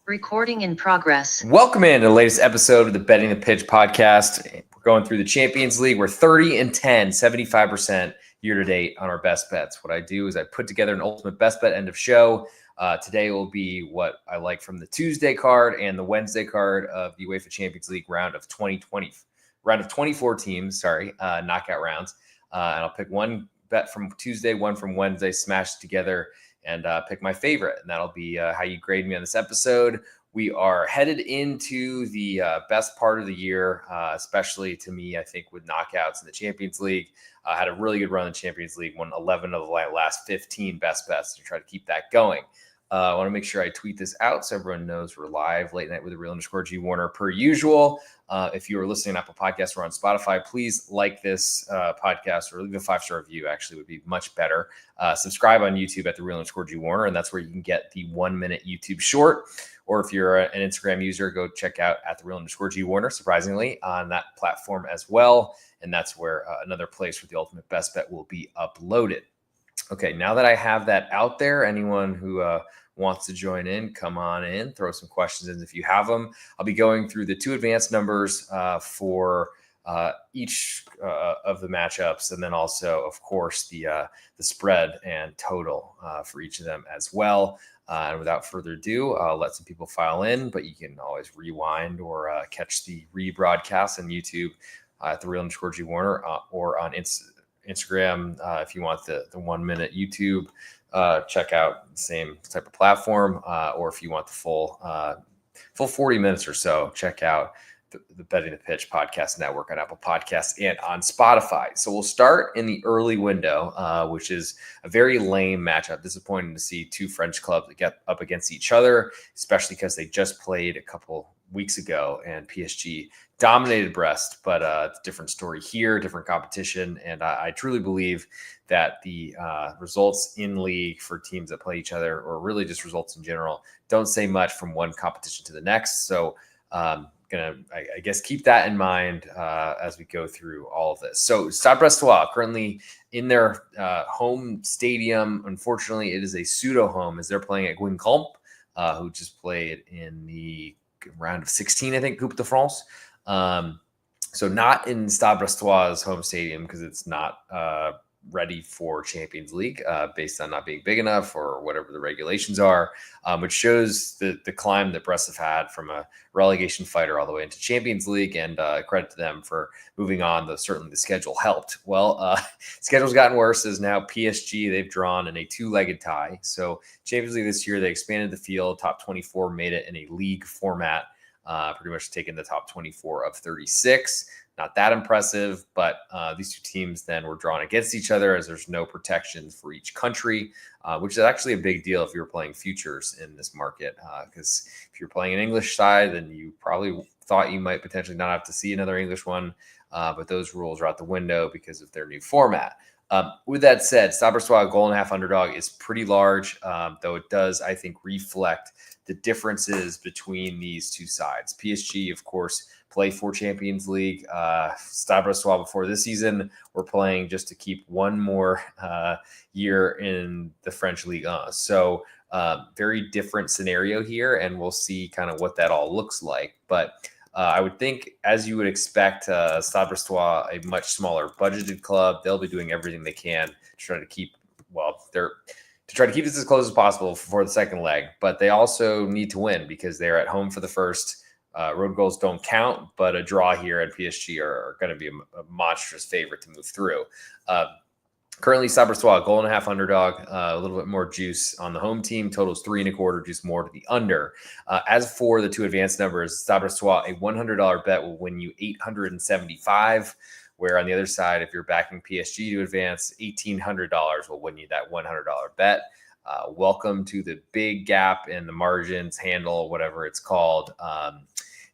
Recording in progress. Welcome in to the latest episode of the Betting the Pitch podcast. We're going through the Champions League. We're 30-10, 75% year to date on our best bets. What I do is I put together an ultimate best bet end of show. Today will be what I like from the Tuesday card and the Wednesday card of the UEFA Champions League round of 24 teams, knockout rounds. And I'll pick one bet from Tuesday, one from Wednesday, smashed together, and pick my favorite. And that'll be how you grade me on this episode. We are headed into the best part of the year, especially to me, I think, with knockouts in the Champions League. Had a really good run in the Champions League, won 11 of the last 15 best bets to try to keep that going. I want to make sure I tweet this out so everyone knows we're live late night with the real_G Warner per usual. If you are listening on Apple Podcasts or on Spotify, please like this podcast or leave a 5-star review. Actually, would be much better. Subscribe on YouTube at the real_G Warner, and that's where you can get the 1-minute YouTube short. Or if you're an Instagram user, go check out at the real_G Warner, surprisingly, on that platform as well. And that's where another place where the ultimate best bet will be uploaded. Okay, now that I have that out there, anyone who wants to join in, come on in, throw some questions in if you have them. I'll be going through the two advanced numbers for each of the matchups, and then also, of course, the spread and total for each of them as well. And without further ado, I'll let some people file in, but you can always rewind or catch the rebroadcast on YouTube at the real_G Warner or on Instagram. If you want the 1-minute YouTube, check out the same type of platform, or if you want the full 40 minutes or so, check out the Betting the Pitch podcast network on Apple Podcasts and on Spotify. So we'll start in the early window, which is a very lame matchup. Disappointing to see two French clubs that get up against each other, especially because they just played a couple weeks ago and PSG dominated Brest, but it's a different story here, different competition. And I truly believe that the results in league for teams that play each other, or really just results in general, don't say much from one competition to the next. So I guess keep that in mind as we go through all of this. So Stade Brestois currently in their home stadium. Unfortunately, it is a pseudo home as they're playing at Guingamp, who just played in the round of 16, I think, Coupe de France. So not in Stade Brestois' home stadium because it's not ready for Champions League based on not being big enough or whatever the regulations are, which shows the climb that Brest have had from a relegation fighter all the way into Champions League, and credit to them for moving on, though certainly the schedule helped. Well, schedule's gotten worse as now PSG, they've drawn in a 2-legged tie. So Champions League this year, they expanded the field, top 24 made it in a league format, pretty much taking the top 24 of 36. Not that impressive, but these two teams then were drawn against each other as there's no protections for each country, which is actually a big deal if you're playing futures in this market. Because if you're playing an English side, then you probably thought you might potentially not have to see another English one, but those rules are out the window because of their new format. With that said, Stade Brestois goal-and-a-half underdog is pretty large, though it does, I think, reflect the differences between these two sides. PSG, of course, play for Champions League. Stade Brestois before this season, we're playing just to keep one more year in the French Ligue 1. So very different scenario here, and we'll see kind of what that all looks like. But I would think, as you would expect, Stade Brestois, a much smaller budgeted club, they'll be doing everything they can to try to keep, this as close as possible for the second leg. But they also need to win because they're at home for the first. Road goals don't count, but a draw here at PSG are going to be a monstrous favorite to move through. Currently, Stade Brestois, goal-and-a-half underdog, a little bit more juice on the home team. Totals 3.25, juice more to the under. As for the two advanced numbers, Stade Brestois, a $100 bet will win you $875, where on the other side, if you're backing PSG to advance, $1,800 will win you that $100 bet. Welcome to the big gap in the margins, handle, whatever it's called.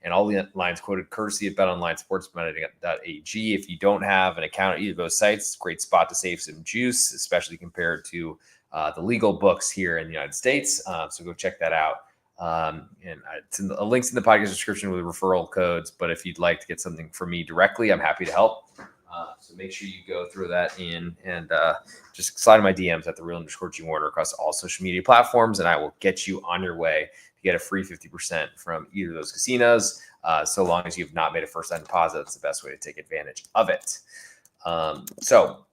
And all the lines quoted courtesy of BetOnline, Sportsbetting.ag. If you don't have an account at either of those sites, it's a great spot to save some juice, especially compared to the legal books here in the United States. So go check that out. And it's in the links in the podcast description with referral codes. But if you'd like to get something from me directly, I'm happy to help. So make sure you go through that in and just slide in my DMs at the real_G Warner across all social media platforms, and I will get you on your way You get a free 50% from either of those casinos. So long as you've not made a first-time deposit, that's the best way to take advantage of it. So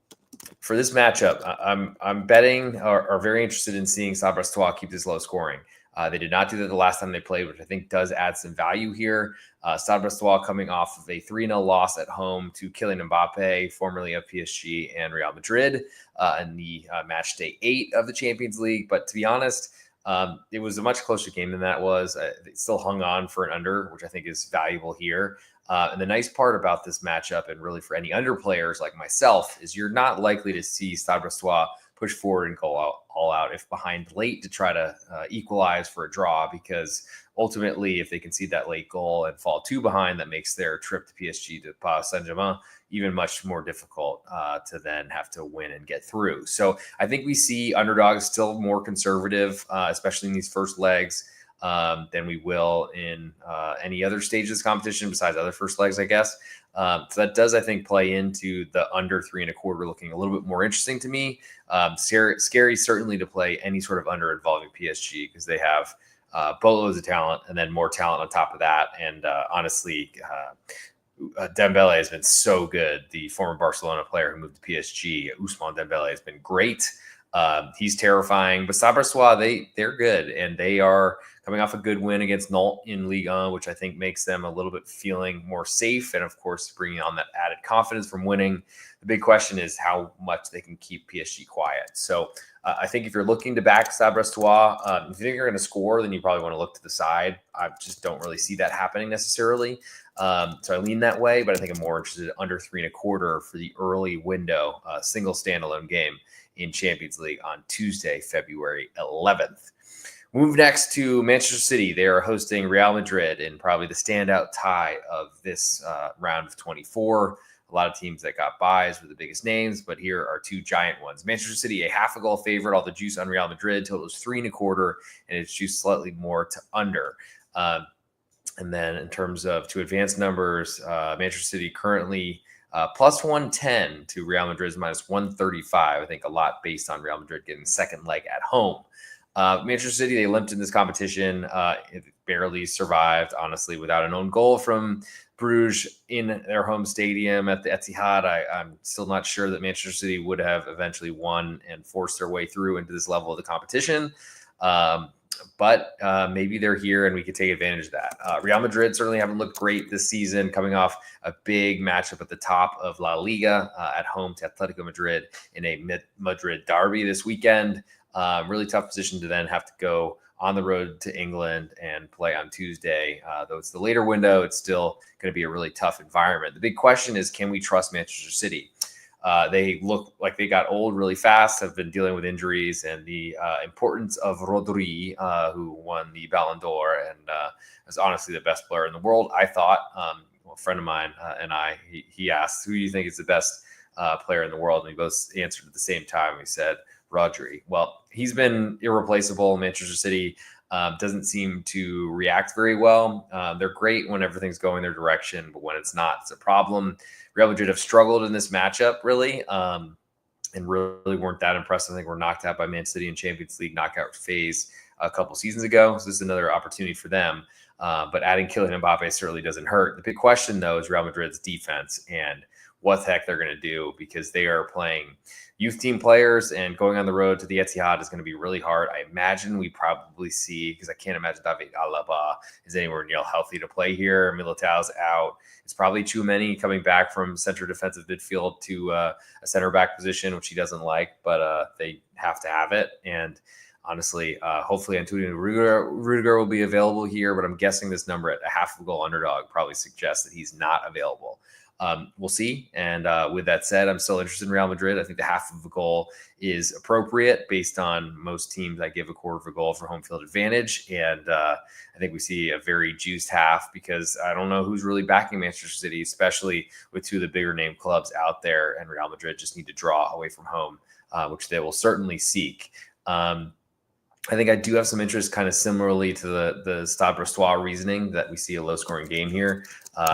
for this matchup, I'm betting or very interested in seeing Stade Brestois keep this low scoring. They did not do that the last time they played, which I think does add some value here. Stade Brestois coming off of a 3-0 loss at home to Kylian Mbappe, formerly of PSG and Real Madrid, in the match day 8 of the Champions League. But to be honest, it was a much closer game than that was. It still hung on for an under, which I think is valuable here. And the nice part about this matchup, and really for any under players like myself, is you're not likely to see Stade Brestois push forward and go all out if behind late to try to equalize for a draw, because ultimately if they concede that late goal and fall 2 behind, that makes their trip to PSG to Paris Saint-Germain even much more difficult to then have to win and get through. So I think we see underdogs still more conservative, especially in these first legs, than we will in any other stage of this competition besides other first legs, I guess. So that does, I think, play into the under 3.25 looking a little bit more interesting to me. Scary certainly to play any sort of under involving PSG, because they have boatloads of talent and then more talent on top of that. And honestly, Dembele has been so good. The former Barcelona player who moved to PSG, Ousmane Dembele, has been great. He's terrifying. But Stade Brestois, they're good, and they are coming off a good win against Nantes in Ligue 1, which I think makes them a little bit feeling more safe, and of course bringing on that added confidence from winning. The big question is how much they can keep PSG quiet. So I think if you're looking to back Stade Brestois, if you think you're going to score, then you probably want to look to the side. I just don't really see that happening necessarily. So I lean that way, but I think I'm more interested in under 3.25 for the early window, single standalone game in Champions League on Tuesday, February 11th. Move next to Manchester City. They are hosting Real Madrid in probably the standout tie of this round of 24. A lot of teams that got buys were the biggest names, but here are 2 giant ones. Manchester City, a half a goal favorite. All the juice on Real Madrid. Total is 3.25, and it's juiced slightly more to under. And then in terms of to advance numbers, Manchester City currently plus 110 to Real Madrid's minus 135. I think a lot based on Real Madrid getting the second leg at home. Manchester City, they limped in this competition. It barely survived, honestly, without an own goal from Bruges in their home stadium at the Etihad. I'm still not sure that Manchester City would have eventually won and forced their way through into this level of the competition. But maybe they're here and we could take advantage of that. Real Madrid certainly haven't looked great this season, coming off a big matchup at the top of La Liga at home to Atletico Madrid in a Madrid derby this weekend. Really tough position to then have to go on the road to England and play on Tuesday. Though it's the later window, it's still going to be a really tough environment. The big question is, can we trust Manchester City? They look like they got old really fast, have been dealing with injuries, and the importance of Rodri, who won the Ballon d'Or and is honestly the best player in the world, I thought. A friend of mine and he asked, who do you think is the best player in the world? And we both answered at the same time. We said, Rodri. Well, he's been irreplaceable. Manchester City doesn't seem to react very well. They're great when everything's going their direction, but when it's not, it's a problem. Real Madrid have struggled in this matchup, really, and really weren't that impressive. I think we're knocked out by Man City in Champions League knockout phase a couple seasons ago. So this is another opportunity for them. But adding Kylian Mbappe certainly doesn't hurt. The big question, though, is Real Madrid's defense and what the heck they're going to do, because they are playing youth team players, and going on the road to the Etihad is going to be really hard. I imagine we probably see, because I can't imagine David Alaba is anywhere near healthy to play here. Militao's out. It's probably Tchouameni coming back from center defensive midfield to a center back position, which he doesn't like, but they have to have it. And honestly, hopefully Antonio Rudiger will be available here, but I'm guessing this number at a half a goal underdog probably suggests that he's not available. We'll see. And with that said, I'm still interested in Real Madrid. I think the half of a goal is appropriate based on most teams. I give a quarter of a goal for home field advantage. And I think we see a very juiced half, because I don't know who's really backing Manchester City, especially with 2 of the bigger name clubs out there. And Real Madrid just need to draw away from home, which they will certainly seek. I think I do have some interest, kind of similarly to the Stade Brestois reasoning, that we see a low-scoring game here.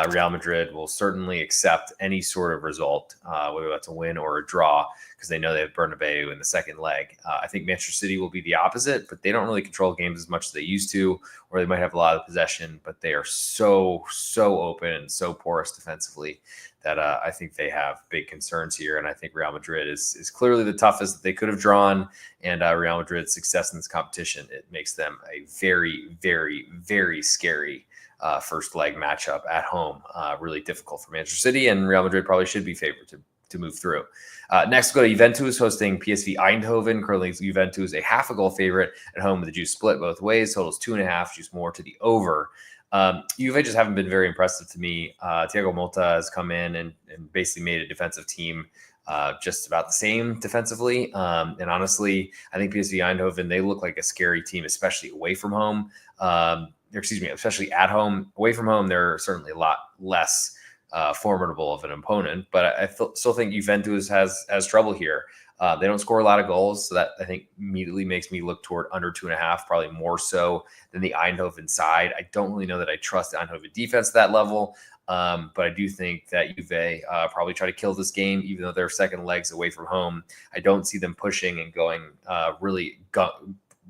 Real Madrid will certainly accept any sort of result, whether that's a win or a draw, because because they know they have Bernabeu in the second leg. I think Manchester City will be the opposite, but they don't really control games as much as they used to, or they might have a lot of possession, but they are so open and so porous defensively that I think they have big concerns here. And I think Real Madrid is clearly the toughest that they could have drawn. And Real Madrid's success in this competition, it makes them a very, very, very scary first leg matchup at home. Really difficult for Manchester City, and Real Madrid probably should be favored to move through. Next, we'll go to Juventus hosting PSV Eindhoven. Currently, Juventus a half a goal favorite at home with the juice split both ways. Totals 2.5, juice more to the over. Juve just haven't been very impressive to me. Thiago Motta has come in and basically made a defensive team just about the same defensively. And honestly, I think PSV Eindhoven, they look like a scary team, especially away from home. Especially at home. Away from home, they're certainly a lot less formidable of an opponent, but I still think Juventus has trouble here. They don't score a lot of goals, so that I think immediately makes me look toward under 2.5, probably more so than the Eindhoven side. I don't really know that I trust the Eindhoven defense at that level, but I do think that Juve probably try to kill this game, even though they're second legs away from home. I don't see them pushing and going really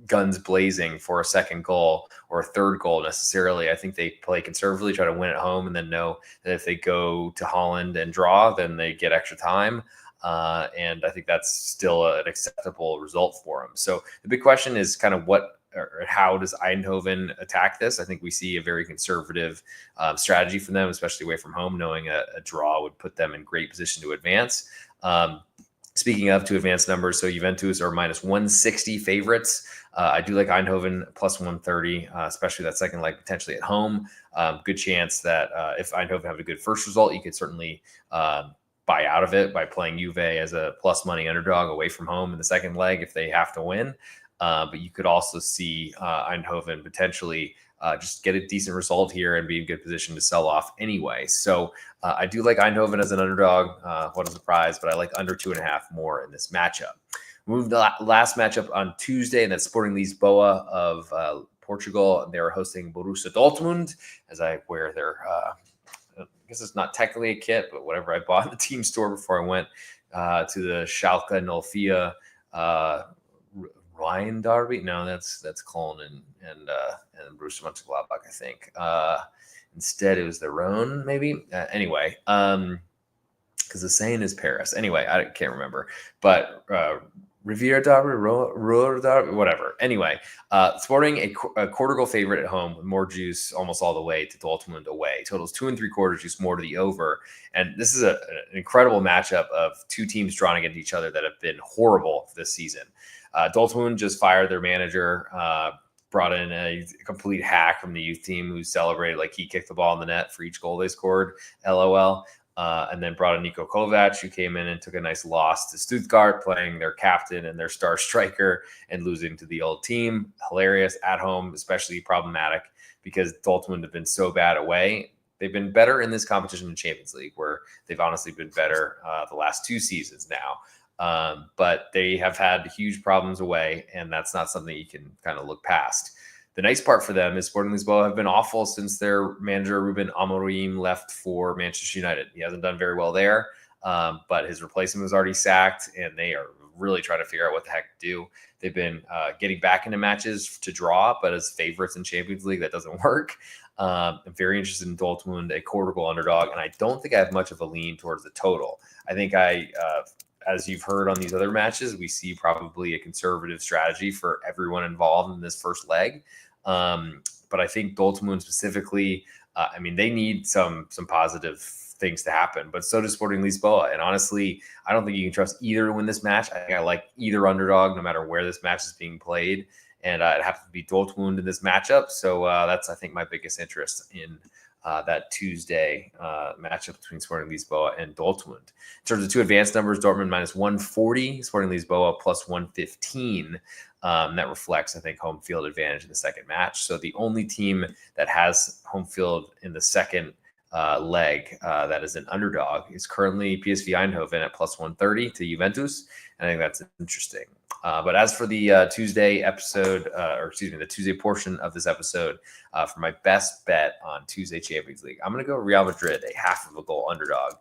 guns blazing for a second goal or a third goal necessarily. I think they play conservatively, try to win at home, and then know that if they go to Holland and draw, then they get extra time. And I think that's still an acceptable result for them. So the big question is kind of how does Eindhoven attack this? I think we see a very conservative strategy from them, especially away from home, knowing a draw would put them in great position to advance. Speaking of to advance numbers, so Juventus are minus 160 favorites. I do like Eindhoven plus 130, especially that second leg potentially at home. Good chance that if Eindhoven have a good first result, you could certainly buy out of it by playing Juve as a plus money underdog away from home in the second leg if they have to win. But you could also see Eindhoven potentially just get a decent result here and be in good position to sell off anyway. So I do like Eindhoven as an underdog. What a surprise, but I like under 2.5 more in this matchup. Move to the last matchup on Tuesday, and that's Sporting Lisboa of Portugal. They're hosting Borussia Dortmund, as I wear their I guess it's not technically a kit, but whatever I bought in the team store before I went to the Schalke 04 Ryan Derby. No, that's Cologne and Borussia Mönchengladbach, I think. Instead, it was their own, maybe. Anyway, because the saying is Paris. Anyway, I can't remember, but Riviera Derby, Ruhr Derby, whatever. Anyway, Sporting a quarter goal favorite at home with more juice almost all the way to Dortmund away. Totals 2.75 juice more to the over. And this is an incredible matchup of two teams drawn against each other that have been horrible this season. Dortmund just fired their manager, brought in a complete hack from the youth team who celebrated like he kicked the ball in the net for each goal they scored, LOL. And then brought in Niko Kovac, who came in and took a nice loss to Stuttgart, playing their captain and their star striker and losing to the old team. Hilarious at home, especially problematic because Dortmund have been so bad away. They've been better in this competition in Champions League, where they've honestly been better the last two seasons now. But they have had huge problems away, and that's not something you can kind of look past. The nice part for them is Sporting Lisboa have been awful since their manager, Ruben Amorim, left for Manchester United. He hasn't done very well there, but his replacement was already sacked, and they are really trying to figure out what the heck to do. They've been getting back into matches to draw, but as favorites in Champions League, that doesn't work. I'm very interested in Dortmund, a quarter goal underdog, and I don't think I have much of a lean towards the total. I think as you've heard on these other matches, we see probably a conservative strategy for everyone involved in this first leg. But I think Dortmund specifically, they need some positive things to happen, but so does Sporting Lisboa. And honestly, I don't think you can trust either to win this match. I think I like either underdog, no matter where this match is being played. And it happens to be Dortmund in this matchup. So that's, I think, my biggest interest in that Tuesday matchup between Sporting Lisboa and Dortmund. In terms of two advanced numbers, Dortmund minus 140, Sporting Lisboa plus 115. That reflects, I think, home field advantage in the second match. So the only team that has home field in the second leg that is an underdog is currently PSV Eindhoven at plus 130 to Juventus. I think that's interesting. But as for the Tuesday episode, the Tuesday portion of this episode, for my best bet on Tuesday Champions League, I'm going to go Real Madrid, a half of a goal underdog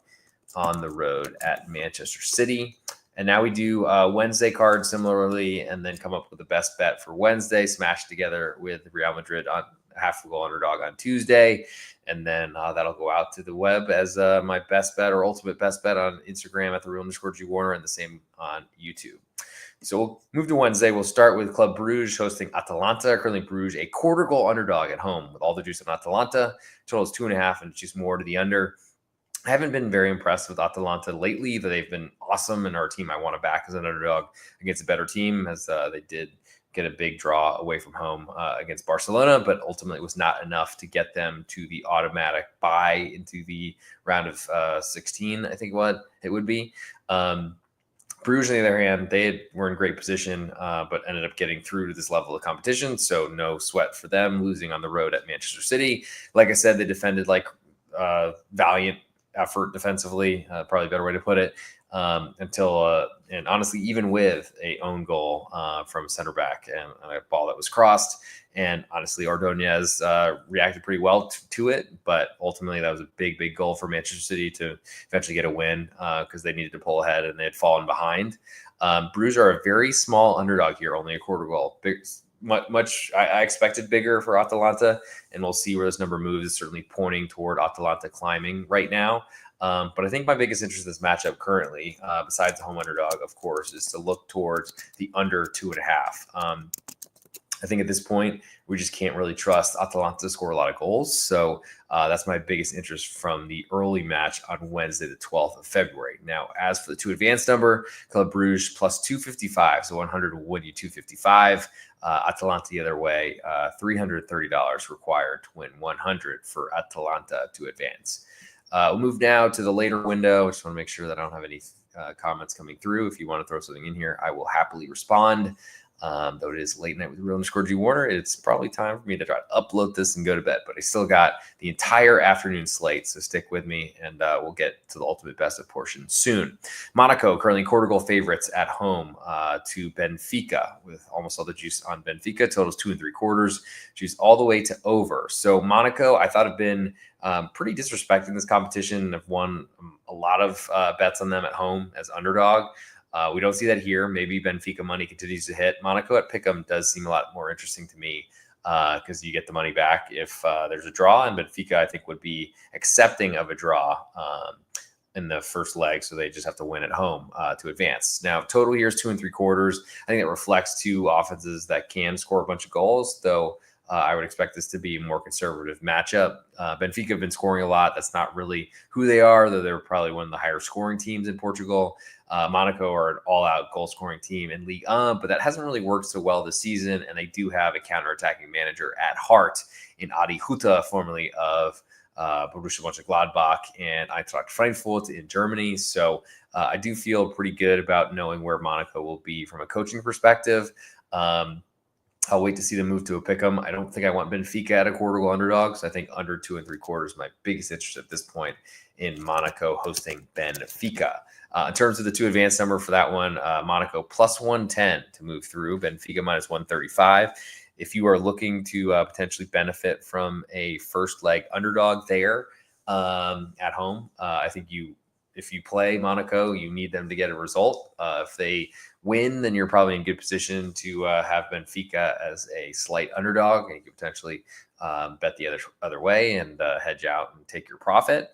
on the road at Manchester City. And now we do Wednesday card similarly, and then come up with the best bet for Wednesday, smash together with Real Madrid on half a goal underdog on Tuesday. And then that'll go out to the web as my best bet or ultimate best bet on Instagram at the real_G Warner, and the same on YouTube. So we'll move to Wednesday. We'll start with Club Bruges hosting Atalanta. Currently Bruges a quarter goal underdog at home with all the juice on Atalanta. Total is 2.5 and juice more to the under. I haven't been very impressed with Atalanta lately. They've been awesome, and our team I want to back as an underdog against a better team, as they did get a big draw away from home against Barcelona, but ultimately was not enough to get them to the automatic bye into the round of 16, I think what it would be. Bruges, on the other hand, were in great position, but ended up getting through to this level of competition, so no sweat for them, losing on the road at Manchester City. Like I said, they defended like valiant effort defensively, probably a better way to put it, until and honestly, even with a own goal from center back and a ball that was crossed, and honestly, Ordonez reacted pretty well to it, but ultimately that was a big goal for Manchester City to eventually get a win because they needed to pull ahead and they had fallen behind. Bruges are a very small underdog here, only a quarter goal. I expected bigger for Atalanta, and we'll see where this number moves. It's certainly pointing toward Atalanta climbing right now. But I think my biggest interest in this matchup currently, besides the home underdog, of course, is to look towards the under 2.5. I think at this point, we just can't really trust Atalanta to score a lot of goals. So that's my biggest interest from the early match on Wednesday, the 12th of February. Now, as for the 2 advanced number, Club Bruges plus 255. So 100 will win you 255. Atalanta the other way, $330 required to win 100 for Atalanta to advance. We'll move now to the later window. I just want to make sure that I don't have any comments coming through. If you want to throw something in here, I will happily respond. Though it is late night with real_G Warner, it's probably time for me to try to upload this and go to bed. But I still got the entire afternoon slate, so stick with me, and we'll get to the ultimate best of portion soon. Monaco currently quarter goal favorites at home to Benfica, with almost all the juice on Benfica. Totals 2.75, juice all the way to over. So Monaco, I thought, have been pretty disrespecting this competition. I've won a lot of bets on them at home as underdog. We don't see that here. Maybe Benfica money continues to hit. Monaco at Pick'em does seem a lot more interesting to me because you get the money back if there's a draw, and Benfica, I think, would be accepting of a draw in the first leg, so they just have to win at home to advance. Now, total here is 2.75. I think it reflects two offenses that can score a bunch of goals, though I would expect this to be a more conservative matchup. Benfica have been scoring a lot. That's not really who they are, though they're probably one of the higher scoring teams in Portugal. Monaco are an all-out goal-scoring team in Ligue 1, but that hasn't really worked so well this season, and they do have a counter-attacking manager at heart in Adi Hütter, formerly of Borussia Mönchengladbach and Eintracht Frankfurt in Germany. So I do feel pretty good about knowing where Monaco will be from a coaching perspective. I'll wait to see them move to a pick'em. I don't think I want Benfica at a quarter goal underdog, so I think under 2.75 is my biggest interest at this point in Monaco hosting Benfica. In terms of the 2 advanced number for that one, Monaco plus 110 to move through, Benfica minus 135. If you are looking to potentially benefit from a first leg underdog there at home, I think if you play Monaco, you need them to get a result. If they win, then you're probably in good position to have Benfica as a slight underdog, and you could potentially bet the other way and hedge out and take your profit.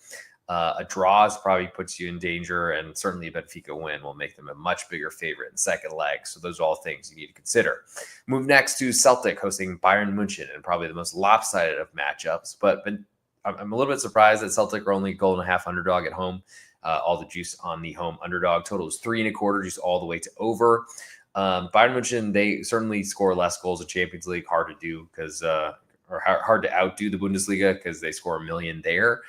A draw probably puts you in danger, and certainly a Benfica win will make them a much bigger favorite in second leg. So those are all things you need to consider. Move next to Celtic hosting Bayern München, and probably the most lopsided of matchups. But I'm a little bit surprised that Celtic are only goal and a half underdog at home. All the juice on the home underdog. Total is 3.25, juice all the way to over. Bayern München, they certainly score less goals in Champions League. Hard to do because, or hard to outdo the Bundesliga because they score 1 million there.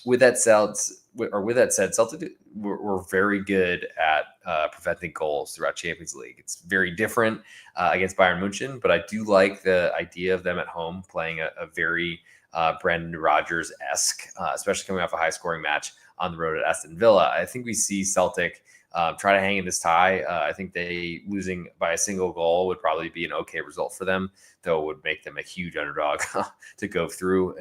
With that said, Celtic were very good at preventing goals throughout Champions League. It's very different against Bayern München, but I do like the idea of them at home playing a very Brendan Rodgers-esque, especially coming off a high-scoring match on the road at Aston Villa. I think we see Celtic try to hang in this tie. I think they losing by a single goal would probably be an okay result for them. though it would make them a huge underdog to go through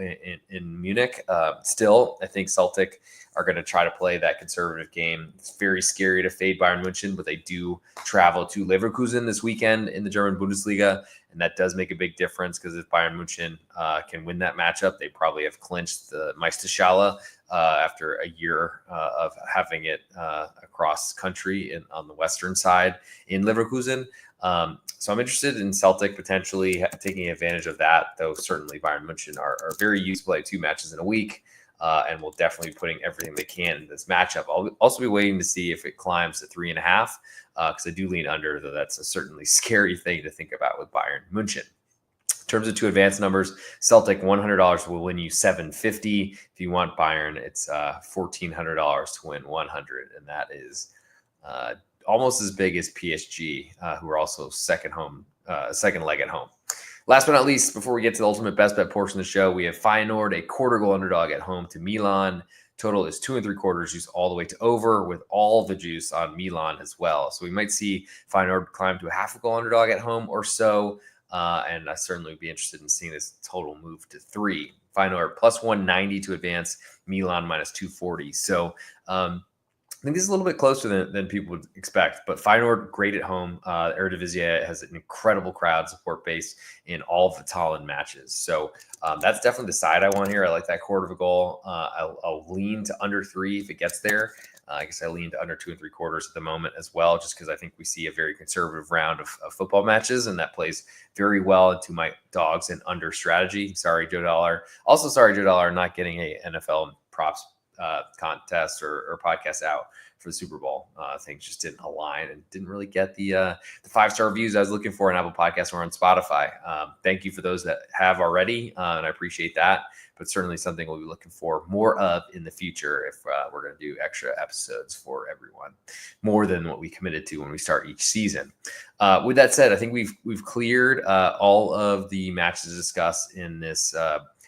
in Munich. Still, I think Celtic are going to try to play that conservative game. It's very scary to fade Bayern München, but they do travel to Leverkusen this weekend in the German Bundesliga, and that does make a big difference because if Bayern München can win that matchup, they probably have clinched the Meisterschale after a year of having it across country on the western side in Leverkusen. So I'm interested in Celtic potentially taking advantage of that, though certainly Bayern München are very used to play 2 matches in a week. And will definitely be putting everything they can in this matchup. I'll also be waiting to see if it climbs to 3.5 because I do lean under, though that's a certainly scary thing to think about with Bayern München. In terms of 2 advanced numbers, Celtic $100 will win you $750. If you want Bayern, it's $1,400 to win 100, and that is almost as big as PSG, who are also second leg at home. Last but not least, before we get to the ultimate best bet portion of the show, we have Feyenoord, a quarter goal underdog at home to Milan. Total is 2 3/4 juice all the way to over, with all the juice on Milan as well. So we might see Feyenoord climb to a half a goal underdog at home or so. And I certainly would be interested in seeing this total move to 3. Feyenoord plus 190 to advance, Milan minus 240. So I think this is a little bit closer than people would expect, but Feyenoord great at home. Eredivisie has an incredible crowd support base in all of the Tallinn matches. So that's definitely the side I want here. I like that quarter of a goal. I'll lean to under 3 if it gets there. I guess I lean to under 2 3/4 at the moment as well, just because I think we see a very conservative round of football matches, and that plays very well into my dogs and under strategy. Sorry, Joe Dollar. Also, sorry, Joe Dollar, not getting a NFL props contest or podcast out for the Super Bowl. Things just didn't align and didn't really get the 5-star reviews I was looking for on Apple Podcasts or on Spotify. Thank you for those that have already, and I appreciate that. But certainly something we'll be looking for more of in the future if we're going to do extra episodes for everyone, more than what we committed to when we start each season. With that said, I think we've cleared all of the matches discussed in this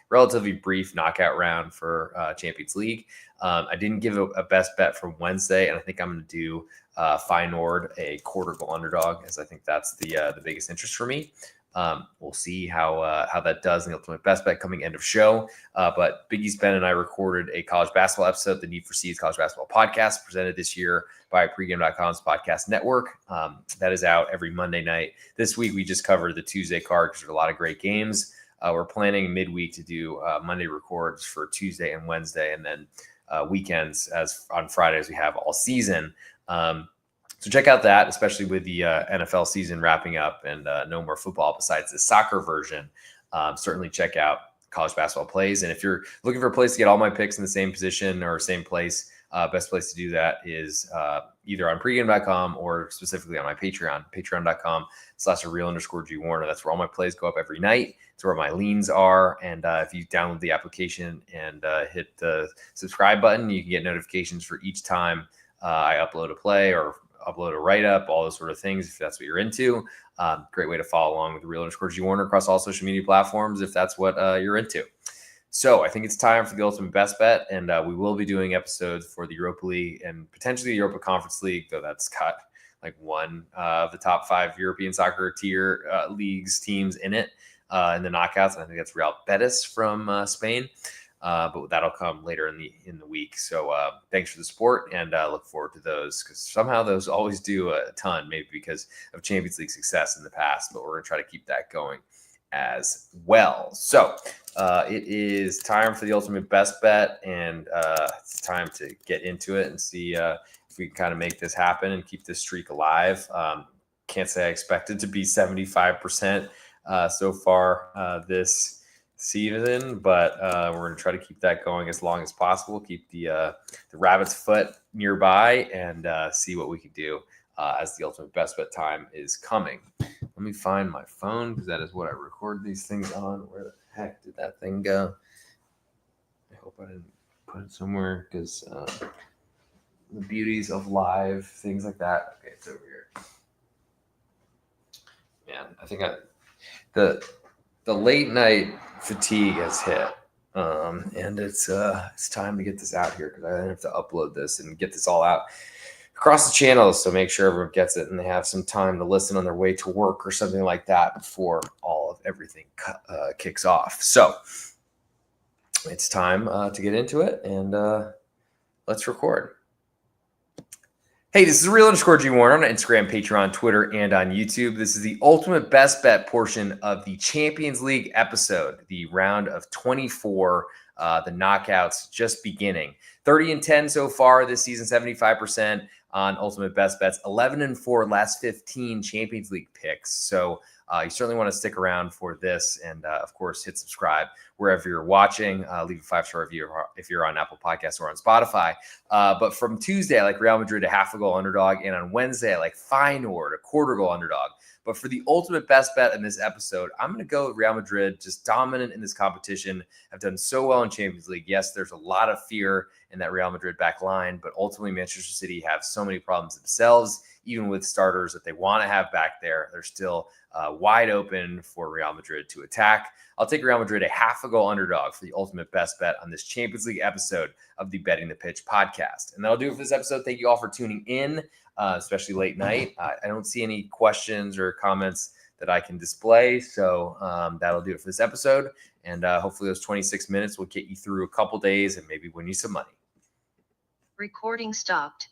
relatively brief knockout round for Champions League. I didn't give a best bet for Wednesday, and I think I'm going to do Feyenoord a quarter goal underdog, as I think that's the biggest interest for me. We'll see how that does in the ultimate best bet coming end of show. But Big East Ben and I recorded a college basketball episode, the Need for Seeds College Basketball Podcast, presented this year by Pregame.com's podcast network. That is out every Monday night. This week we just covered the Tuesday card because there's a lot of great games. We're planning midweek to do Monday records for Tuesday and Wednesday, and then weekends as on Fridays we have all season. So check out that, especially with the NFL season wrapping up and no more football besides the soccer version. Certainly check out College Basketball Plays. And if you're looking for a place to get all my picks in the same position or same place, best place to do that is either on pregame.com or specifically on my Patreon, patreon.com/real_G Warner. That's where all my plays go up every night. It's where my leans are. And if you download the application and hit the subscribe button, you can get notifications for each time I upload a play or upload a write-up, all those sort of things, if that's what you're into. Great way to follow along with real_G Warner across all social media platforms if that's what you're into. So I think it's time for the ultimate best bet, and we will be doing episodes for the Europa League and potentially the Europa Conference League, though that's got like one of the top 5 European soccer tier leagues teams in it in the knockouts. And I think that's Real Betis from Spain. But that'll come later in the week. So thanks for the support, and look forward to those, because somehow those always do a ton, maybe because of Champions League success in the past, but we're going to try to keep that going as well. So it is time for the ultimate best bet, and it's time to get into it and see if we can kind of make this happen and keep this streak alive. Can't say I expected to be 75% so far this season, but we're going to try to keep that going as long as possible. Keep the rabbit's foot nearby and see what we can do as the ultimate best bet time is coming. Let me find my phone, because that is what I record these things on. Where the heck did that thing go? I hope I didn't put it somewhere, because the beauties of live, things like that. Okay, it's over here. Man, I think the late night fatigue has hit, and it's time to get this out here, because I have to upload this and get this all out across the channels. So make sure everyone gets it and they have some time to listen on their way to work or something like that before all of everything kicks off. So it's time to get into it, and let's record. Hey, this is real_G Warner on Instagram, Patreon, Twitter, and on YouTube. This is the ultimate best bet portion of the Champions League episode, the round of 24, the knockouts just beginning. 30-10 so far this season, 75% on ultimate best bets, 11-4 last 15 Champions League picks. So you certainly want to stick around for this, and of course, hit subscribe wherever you're watching. Leave a 5-star review if you're on Apple Podcasts or on Spotify. But from Tuesday, I like Real Madrid a half a goal underdog, and on Wednesday, I like Feyenoord a quarter goal underdog. But for the ultimate best bet in this episode, I'm going to go with Real Madrid, just dominant in this competition. Have done so well in Champions League. Yes, there's a lot of fear in that Real Madrid back line, but ultimately Manchester City have so many problems themselves. Even with starters that they want to have back there, they're still wide open for Real Madrid to attack. I'll take Real Madrid a half a goal underdog for the ultimate best bet on this Champions League episode of the Betting the Pitch podcast. And that'll do it for this episode. Thank you all for tuning in, especially late night. I don't see any questions or comments that I can display. So that'll do it for this episode. And hopefully those 26 minutes will get you through a couple days and maybe win you some money. Recording stopped.